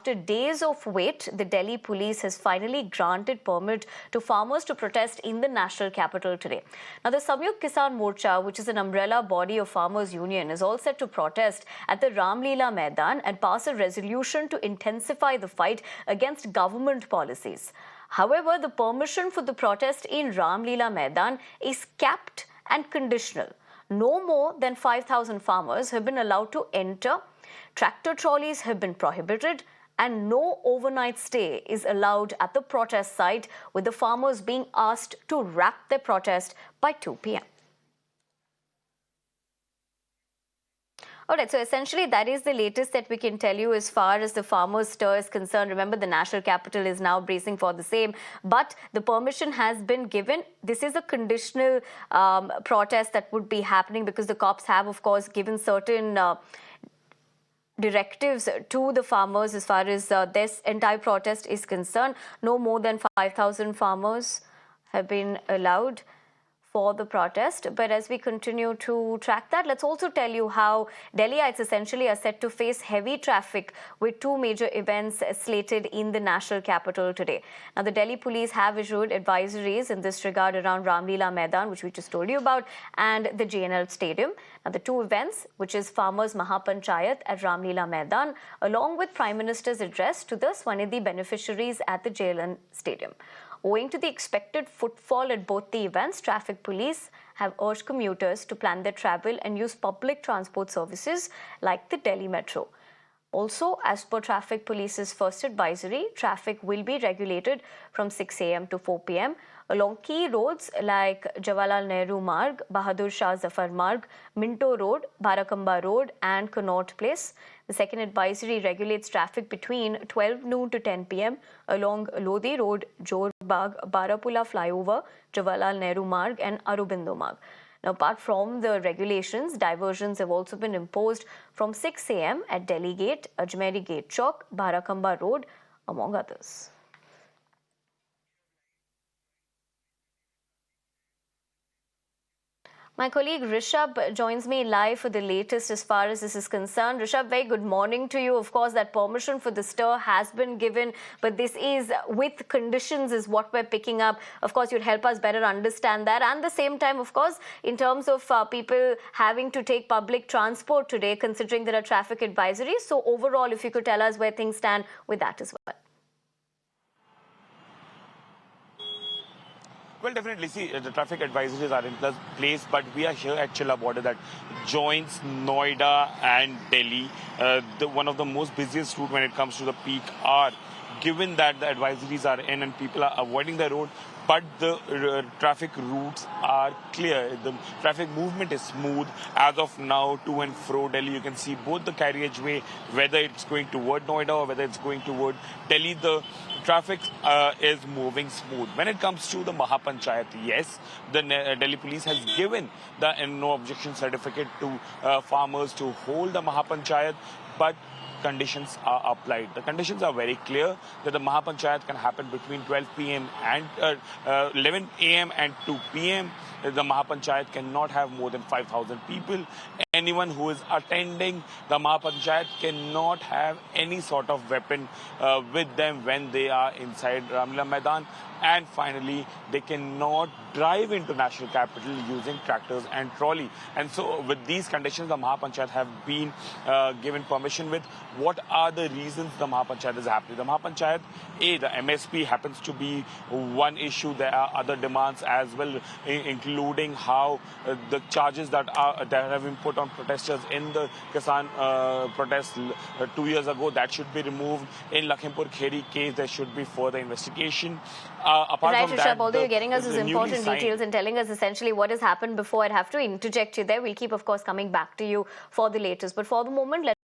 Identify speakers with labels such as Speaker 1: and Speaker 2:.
Speaker 1: After days of wait, the Delhi police has finally granted permit to farmers to protest in the national capital today. Now, the Samyukta Kisan Morcha, which is an umbrella body of farmers' union, is all set to protest at the Ramlila Maidan and pass a resolution to intensify the fight against government policies. However, the permission for the protest in Ramlila Maidan is capped and conditional. No more than 5,000 farmers have been allowed to enter. Tractor trolleys have been prohibited, and no overnight stay is allowed at the protest site, with the farmers being asked to wrap their protest by 2 p.m. All right, so essentially that is the latest that we can tell you as far as the farmers' stir is concerned. Remember, the national capital is now bracing for the same, but the permission has been given. This is a conditional protest that would be happening because the cops have, of course, given certain directives to the farmers as far as this entire protest is concerned. No more than 5,000 farmers have been allowed for the protest. But as we continue to track that, let's also tell you how Delhiites essentially are set to face heavy traffic with two major events slated in the national capital today. Now, the Delhi police have issued advisories in this regard around Ramlila Maidan, which we just told you about, and the JNL Stadium. Now, the two events, which is Farmers Mahapanchayat at Ramlila Maidan, along with Prime Minister's address to the Swanidhi beneficiaries at the JNL Stadium. Owing to the expected footfall at both the events, traffic police have urged commuters to plan their travel and use public transport services like the Delhi Metro. Also, as per Traffic Police's first advisory, traffic will be regulated from 6 a.m. to 4 p.m. along key roads like Jawaharlal Nehru Marg, Bahadur Shah Zafar Marg, Minto Road, Barakamba Road and Connaught Place. The second advisory regulates traffic between 12 noon to 10 p.m. along Lodi Road, Jor Bagh, Barapula Flyover, Jawaharlal Nehru Marg and Aurobindo Marg. Now, apart from the regulations, diversions have also been imposed from 6 a.m. at Delhi Gate, Ajmeri Gate Chowk, Barakamba Road, among others. My colleague Rishabh joins me live for the latest as far as this is concerned. Rishabh, very good morning to you. Of course, that permission for the stir has been given, but this is with conditions is what we're picking up. Of course, you'd help us better understand that. And at the same time, of course, in terms of people having to take public transport today, considering there are traffic advisories. So overall, if you could tell us where things stand with that as well.
Speaker 2: Well, definitely. See, the traffic advisories are in place, but we are here at Chilla border that joins Noida and Delhi, one of the most busiest route when it comes to the peak hour. Given that the advisories are in and people are avoiding the road, but the traffic routes are clear. The traffic movement is smooth. As of now, to and fro Delhi, you can see both the carriageway, whether it's going toward Noida or whether it's going toward Delhi, the traffic is moving smooth. When it comes to the Mahapanchayat, yes, the Delhi police has given the no objection certificate to farmers to hold the Mahapanchayat, but conditions are applied. The conditions are very clear that the Mahapanchayat can happen between 12 p.m. and 11 a.m. and 2 p.m. The Mahapanchayat cannot have more than 5,000 people. Anyone who is attending the Mahapanchayat cannot have any sort of weapon with them when they are inside Ramlila Maidan. And finally, they cannot drive into national capital using tractors and trolley. And so with these conditions, the Mahapanchayat have been given permission with. What are the reasons the Mahapanchayat is happening? The Mahapanchayat, the MSP happens to be one issue. There are other demands as well, including how the charges that have been put on protesters in the Kisan protest 2 years ago, that should be removed. In Lakhimpur Kheri case, there should be further investigation. Apart
Speaker 1: right,
Speaker 2: from
Speaker 1: Rishabh,
Speaker 2: that,
Speaker 1: although you're getting us these important details and telling us essentially what has happened before, I'd have to interject you there. We'll keep, of course, coming back to you for the latest. But for the moment, let's